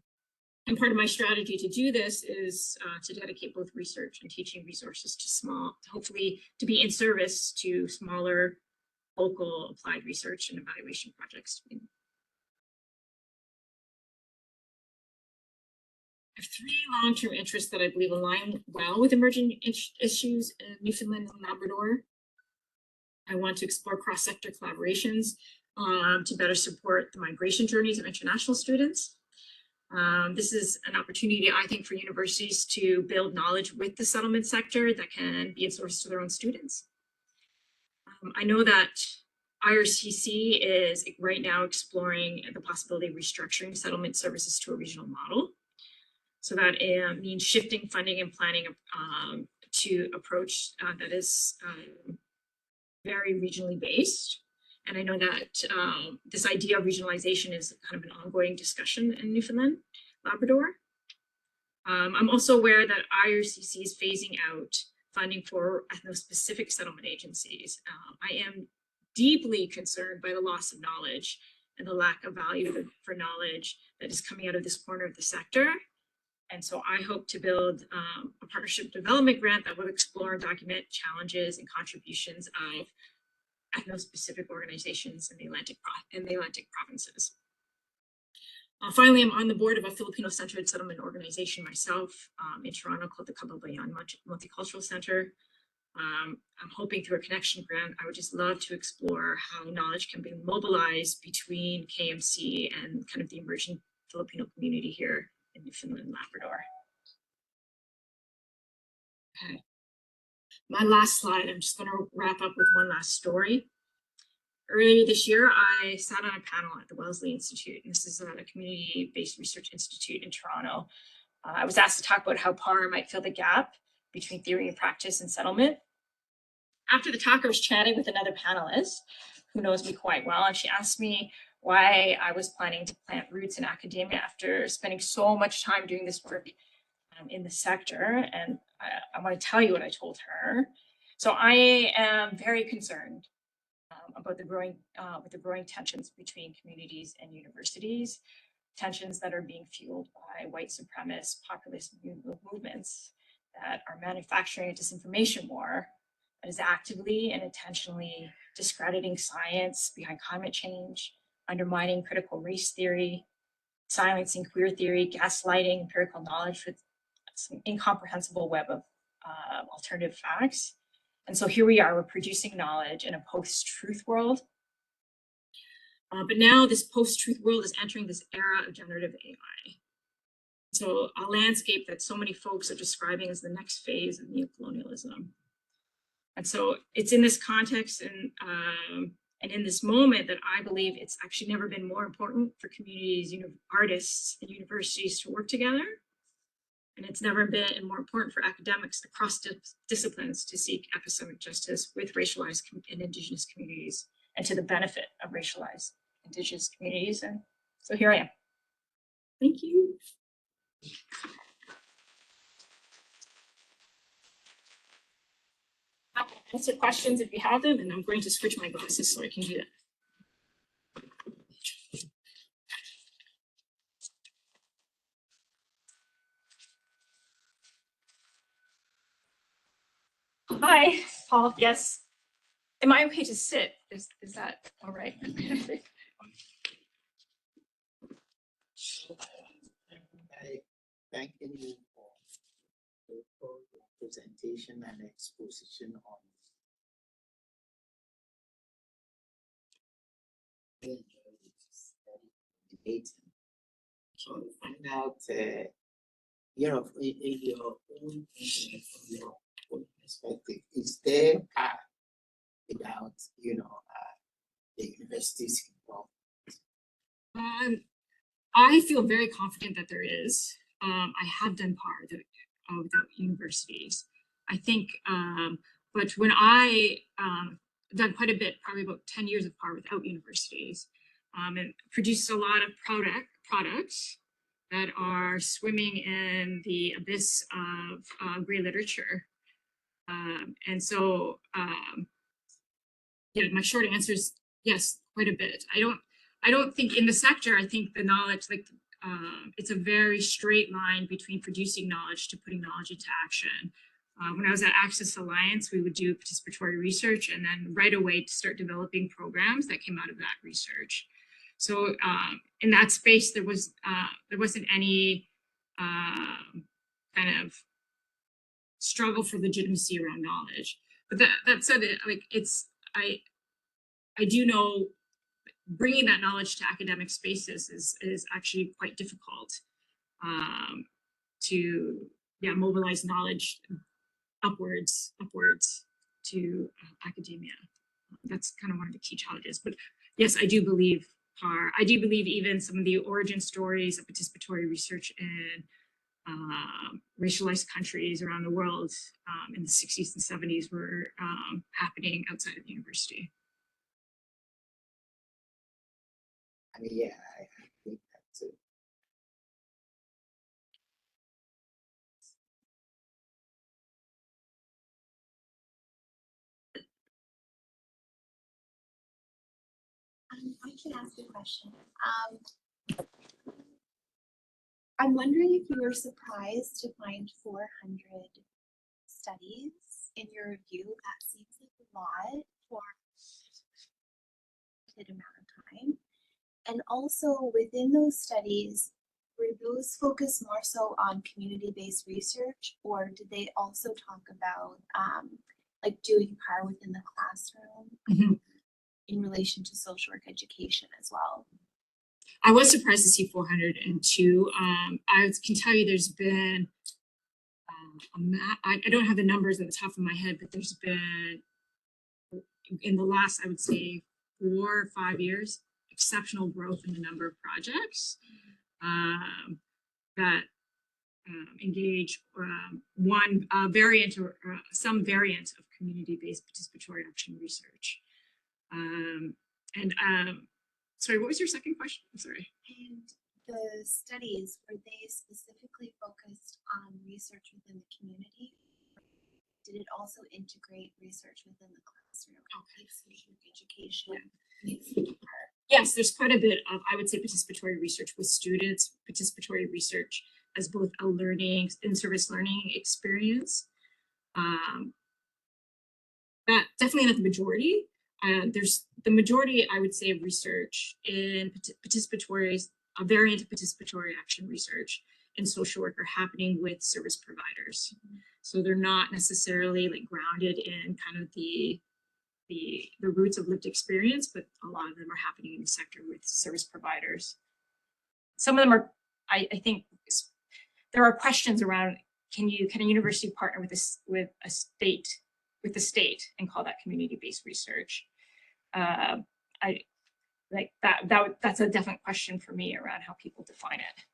part of my strategy to do this is to dedicate both research and teaching resources to hopefully to be in service to smaller local applied research and evaluation projects. I have three long-term interests that I believe align well with emerging issues in Newfoundland and Labrador. I want to explore cross-sector collaborations to better support the migration journeys of international students. This is an opportunity, I think, for universities to build knowledge with the settlement sector that can be a source to their own students. I know that IRCC is right now exploring the possibility of restructuring settlement services to a regional model. So that means shifting funding and planning to approach that is very regionally based. And I know that this idea of regionalization is kind of an ongoing discussion in Newfoundland, Labrador. I'm also aware that IRCC is phasing out funding for ethno-specific settlement agencies. I am deeply concerned by the loss of knowledge and the lack of value for knowledge that is coming out of this corner of the sector. And so I hope to build a partnership development grant that will explore and document challenges and contributions of ethno-specific organizations in the Atlantic provinces. Finally, I'm on the board of a Filipino-centered settlement organization myself in Toronto called the Kababayan Multicultural Center. I'm hoping through a connection grant, I would just love to explore how knowledge can be mobilized between KMC and kind of the emerging Filipino community here in Newfoundland and Labrador. Okay. My last slide, I'm just going to wrap up with one last story. Earlier this year, I sat on a panel at the Wellesley Institute. And this is a community-based research institute in Toronto. I was asked to talk about how PAR might fill the gap between theory and practice and settlement. After the talk, I was chatting with another panelist who knows me quite well, and she asked me why I was planning to plant roots in academia after spending so much time doing this work in the sector. And I want to tell you what I told her. So I am very concerned about the growing tensions between communities and universities, tensions that are being fueled by white supremacist populist movements that are manufacturing a disinformation war that is actively and intentionally discrediting science behind climate change, undermining critical race theory, silencing queer theory, gaslighting empirical knowledge with some incomprehensible web of alternative facts. And so here we are, we're producing knowledge in a post-truth world. But now this post-truth world is entering this era of generative AI. So a landscape that so many folks are describing as the next phase of neocolonialism. And so it's in this context and in this moment that I believe it's actually never been more important for communities, artists and universities to work together. And it's never been more important for academics across disciplines to seek epistemic justice with racialized and Indigenous communities and to the benefit of racialized Indigenous communities. And so here I am. Thank you. I'll answer questions if you have them, and I'm going to switch my glasses so I can do that. Hi, Paul. Yes. Am I okay to sit? Is that all right? I thank you for your presentation and exposition on debating. So to find out, in your own, from your own perspective, is there without the universities involved? I feel very confident that there is. I have done PAR without universities. I think, but when I done quite a bit, probably about 10 years of PAR without universities, and produced a lot of products that are swimming in the abyss of gray literature. And so, yeah, my short answer is yes, quite a bit. I don't think in the sector, I think the knowledge, like it's a very straight line between producing knowledge to putting knowledge into action. When I was at Access Alliance, we would do participatory research and then right away to start developing programs that came out of that research. So in that space, there wasn't any kind of struggle for legitimacy around knowledge. But that said, I do know bringing that knowledge to academic spaces is actually quite difficult to mobilize knowledge upwards to academia. That's kind of one of the key challenges. But yes, I do believe PAR. I do believe even some of the origin stories of participatory research in racialized countries around the world in the 60s and 70s were happening outside of the university. I mean, yeah, I think that too. I can ask a question. I'm wondering if you were surprised to find 400 studies in your review. That seems like a lot for a limited amount of time. And also within those studies, were those focused more so on community-based research, or did they also talk about like doing PAR within the classroom in relation to social work education as well? I was surprised to see 402. I can tell you there's been, I don't have the numbers at the top of my head, but there's been, in the last, I would say, 4 or 5 years, exceptional growth in the number of projects that engage one variant or some variant of community-based participatory action research. Sorry, what was your second question? I'm sorry. And the studies, were they specifically focused on research within the community? Did it also integrate research within the classroom? Okay. Social education. Yeah. Yes, there's quite a bit of, I would say, participatory research with students, participatory research as both a learning, in-service learning experience. That definitely not the majority. There's the majority, I would say, of research in participatory, a variant of participatory action research in social work are happening with service providers. So they're not necessarily like grounded in kind of the roots of lived experience, but a lot of them are happening in the sector with service providers. Some of them are, I think, there are questions around can a university partner with the state and call that community-based research? I like that's a definite question for me around how people define it.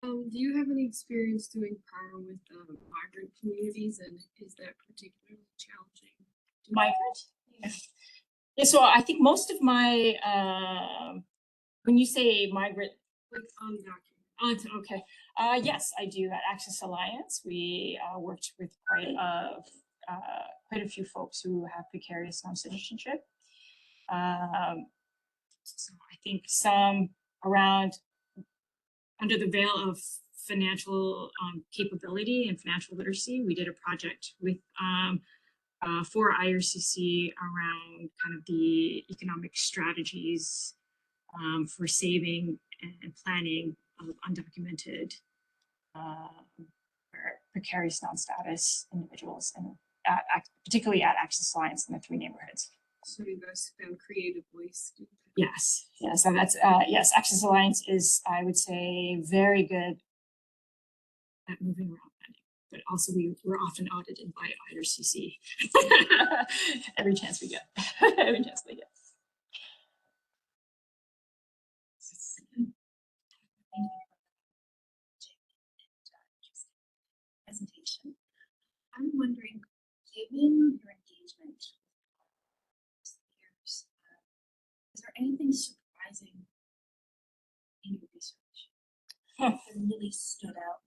Do you have any experience doing PAR with migrant communities, and is that particularly challenging? Migrant? Yeah, so I think most of my, when you say migrant, like on the document. Okay. Yes, I do. At Access Alliance, we worked with quite a few folks who have precarious non-citizenship. So I think some around under the veil of financial capability and financial literacy, we did a project with for IRCC around kind of the economic strategies for saving and planning of undocumented precarious non-status individuals, and particularly at Access Alliance in the 3 neighborhoods. So you guys found creative ways to do that. Yes, yes, and that's yes, Access Alliance is, I would say, very good at moving around planning, but also we're often audited by IRCC every chance we get. Every chance we get. Presentation. I'm wondering, given your engagement with peers, is there anything surprising in your research that really stood out?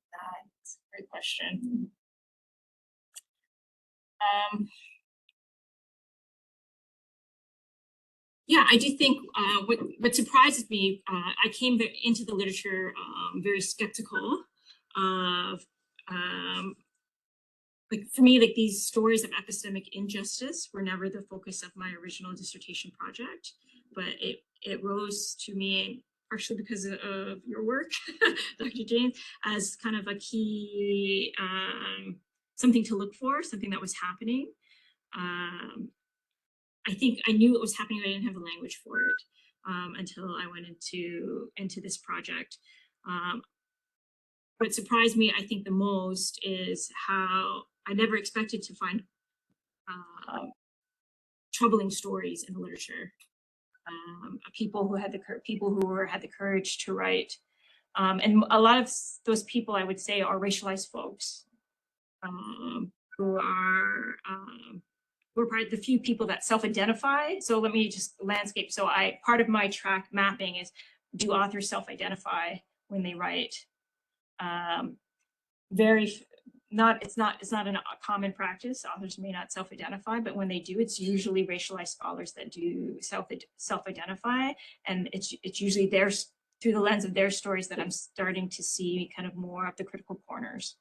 That's a great question. Yeah, I do think what surprises me, I came into the literature very skeptical of, like for me, like these stories of epistemic injustice were never the focus of my original dissertation project, but it rose to me partially because of your work, Dr. James, as kind of a key, something to look for, something that was happening. I think I knew it was happening, but I didn't have a language for it until I went into this project. What surprised me, I think, the most is how I never expected to find troubling stories in the literature. People who had the courage to write, and a lot of those people, I would say, are racialized folks who are probably the few people that self-identify. So let me just landscape. So part of my track mapping is, do authors self-identify when they write? It's not a common practice. Authors may not self-identify, but when they do, it's usually racialized scholars that do self-identify, and it's usually through the lens of their stories that I'm starting to see kind of more of the critical corners,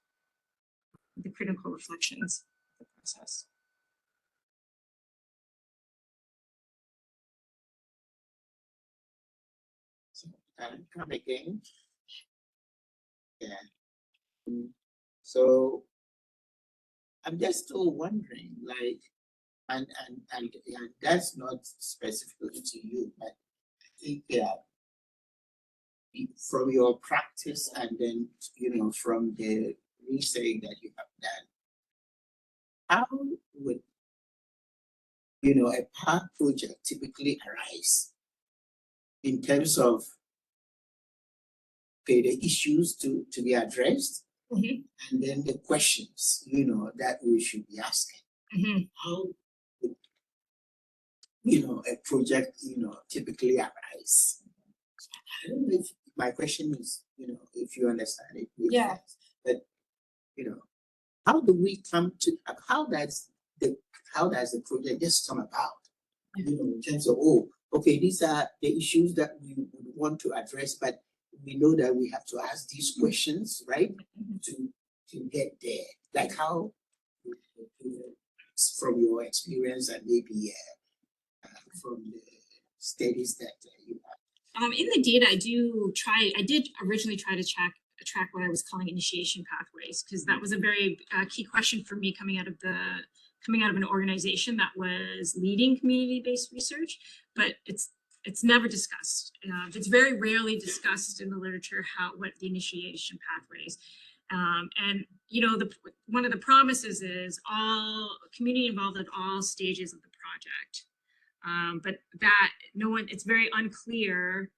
the critical reflections of the process. Come again. Yeah. So I'm just still wondering, like, and that's not specifically to you, but I think from your practice and then from the research that you have done, how would a PAR project typically arise in terms of the issues to be addressed, and then the questions that we should be asking? How would a project typically arise? I don't know if my question is if you understand it. Yeah. But how do we come to how does the project just come about? In terms of, oh, okay, these are the issues that we would want to address, but we know that we have to ask these questions, right? To get there. Like how, from your experience and maybe from the studies that you have. In the data, I did originally try to track what I was calling initiation pathways, because that was a very key question for me coming out of an organization that was leading community-based research, but it's never discussed. It's very rarely discussed in the literature what the initiation pathways. And one of the promises is all community involved at all stages of the project. But it's very unclear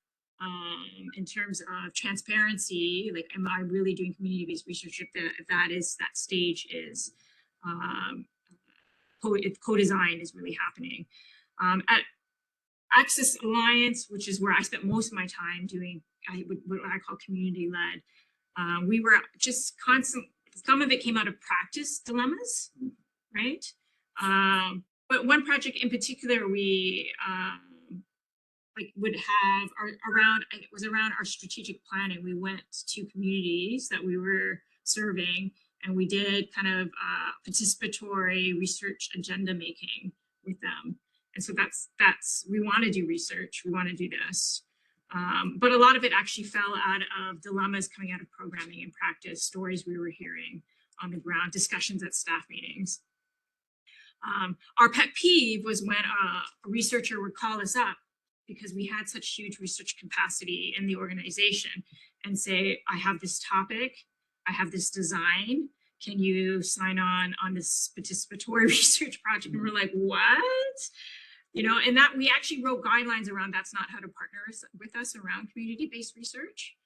in terms of transparency. Like, am I really doing community-based research if that stage is if co-design is really happening? At Access Alliance, which is where I spent most of my time doing what I call community-led, we were just constant. Some of it came out of practice dilemmas, right? But one project in particular, we like would have it was around our strategic planning. We went to communities that we were serving, and we did kind of participatory research agenda making with them. And so we want to do research, we want to do this. But a lot of it actually fell out of dilemmas coming out of programming and practice, stories we were hearing on the ground, discussions at staff meetings. Our pet peeve was when a researcher would call us up because we had such huge research capacity in the organization and say, I have this topic, I have this design, can you sign on this participatory research project? And we're like, what? You know, and that we actually wrote guidelines around that's not how to partner with us around community-based research.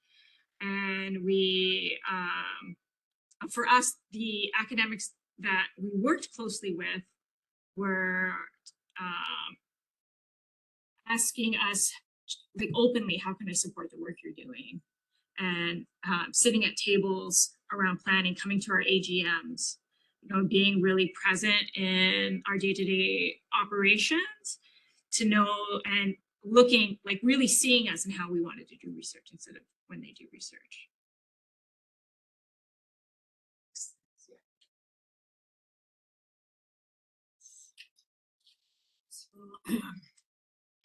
And we, for us, the academics that we worked closely with were asking us like openly, how can I support the work you're doing? And sitting at tables around planning, coming to our AGMs, you know, being really present in our day-to-day operations to know and looking, like really seeing us and how we wanted to do research instead of when they do research.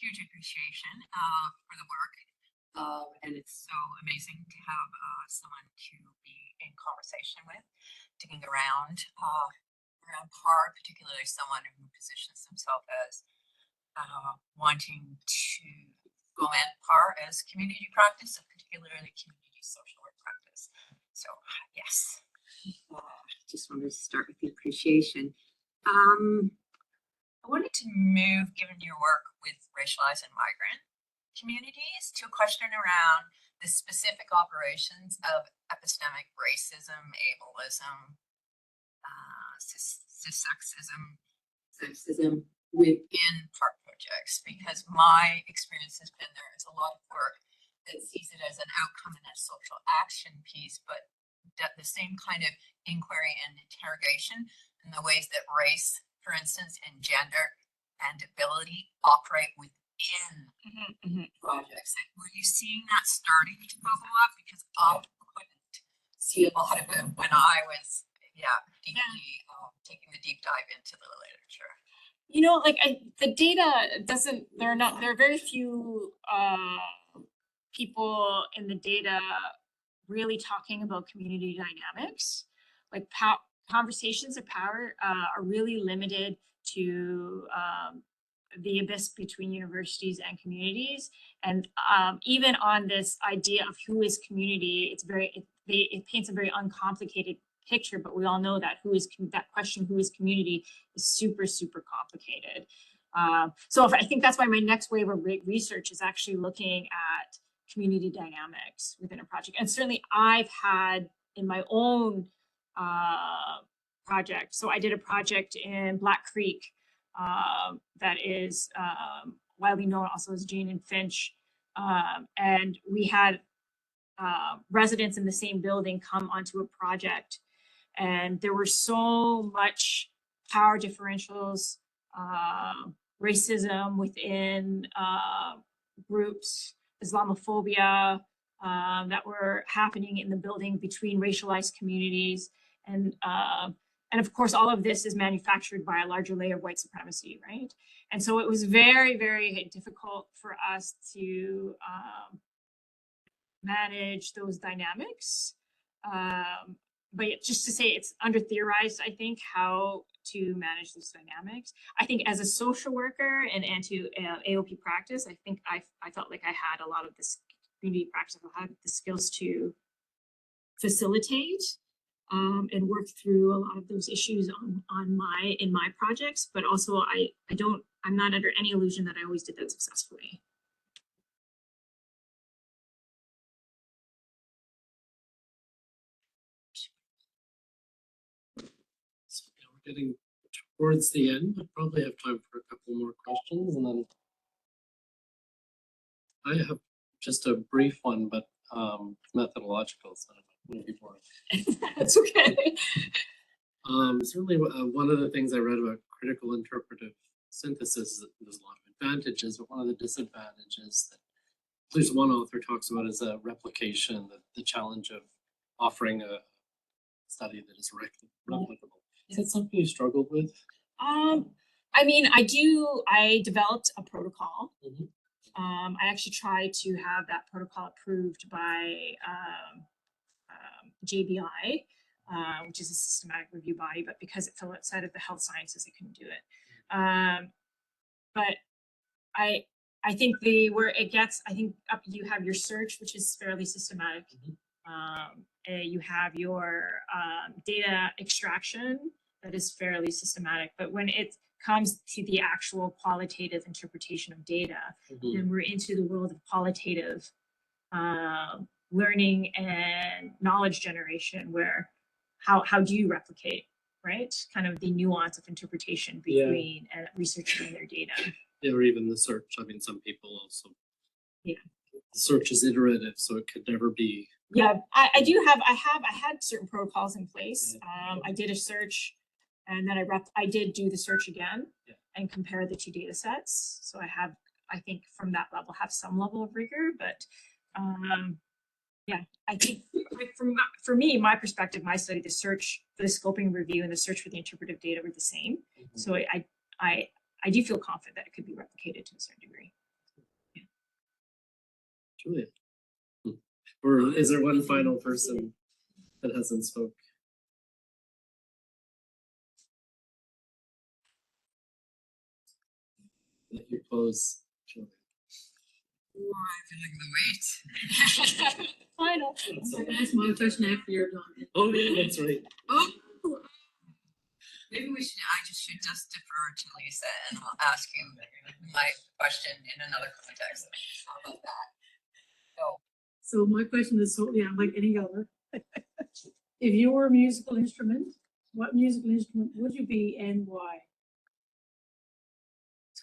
Huge appreciation for the work. And it's so amazing to have someone to be in conversation with, digging around PAR, particularly someone who positions himself as wanting to foment PAR as community practice, and particularly community social work practice. So yes, just wanted to start with the appreciation. I wanted to move, given your work with racialized and migrant communities, to a question around the specific operations of epistemic racism, ableism, sexism within PAR projects, because my experience has been there is a lot of work that sees it as an outcome and a social action piece, but the same kind of inquiry and interrogation in the ways that race, for instance, and gender and ability operate within projects. Were you seeing that starting to bubble up? Because I couldn't see a lot of it when I was, deeply taking the deep dive into the literature. You know, like the data doesn't, there are very few people in the data really talking about community dynamics. Like conversations of power are really limited to the abyss between universities and communities. And even on this idea of who is community, it paints a very uncomplicated picture, but we all know that that question, who is community, is super, super complicated. So I think that's why my next wave of research is actually looking at community dynamics within a project. And certainly I've had in my own project. So I did a project in Black Creek that is widely known also as Jane and Finch. And we had residents in the same building come onto a project. And there were so much power differentials, racism within groups, Islamophobia that were happening in the building between racialized communities. And of course, all of this is manufactured by a larger layer of white supremacy, right? And so it was very, very difficult for us to manage those dynamics. But just to say it's under theorized, I think, how to manage those dynamics. I think as a social worker and to AOP practice, I think I felt like I had a lot of this community practice. I had the skills to facilitate and work through a lot of those issues in my projects, but also I'm not under any illusion that I always did that successfully. So we're getting towards the end, but probably have time for a couple more questions, and then I have just a brief one, but methodological, so maybe more. That's okay. Certainly one of the things I read about critical interpretive synthesis is there's a lot of advantages, but one of the disadvantages that at least one author talks about is a replication, the challenge of offering a study that is replicable. Is that something you struggled with? I mean, I developed a protocol. Mhm. I actually tried to have that protocol approved by JBI, which is a systematic review body, but because it fell outside of the health sciences, I couldn't do it. But I think where it gets, I think you have your search, which is fairly systematic. You have your data extraction that is fairly systematic, but when it comes to the actual qualitative interpretation of data, then we're into the world of qualitative learning and knowledge generation, where how do you replicate, right? Kind of the nuance of interpretation between researchers and their data. Yeah, or even the search. I mean, some people also. Yeah. The search is iterative, so it could never be. Yeah, I had certain protocols in place. I did a search, and then I did do the search again and compare the two data sets. So I think from that level have some level of rigor, but yeah, I think for me, my perspective, my study, the search for the scoping review and the search for the interpretive data were the same. So I do feel confident that it could be replicated to a certain degree. Julia. Or is there one final person that hasn't spoke? Let you close, Julia. Oh, I'm feeling the weight. Final. So that's my question after you're done. Oh, yeah, that's right. Oh, maybe I should just defer to Lisa and I'll ask you my question in another context. How about that? So my question is totally unlike any other. If you were a musical instrument, what musical instrument would you be and why?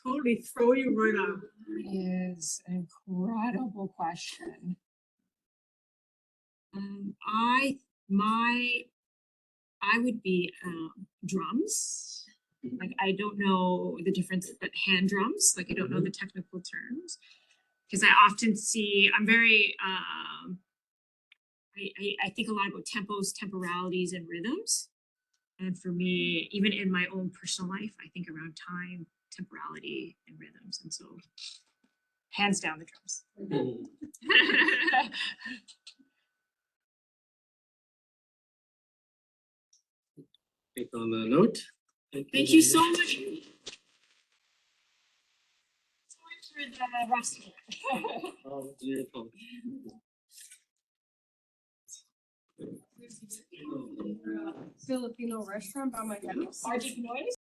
Totally throw you right out. Is an incredible question. I would be drums. Like, I don't know the difference, but hand drums. Like, I don't know the technical terms, because I often see. I'm very. I think a lot about tempos, temporalities, and rhythms. And for me, even in my own personal life, I think around time, temporality, and rhythms. And so, hands down, the drums. Take on the note. Thank you so much. For the rest of it. Oh, beautiful. Filipino restaurant by my house. RG Noise.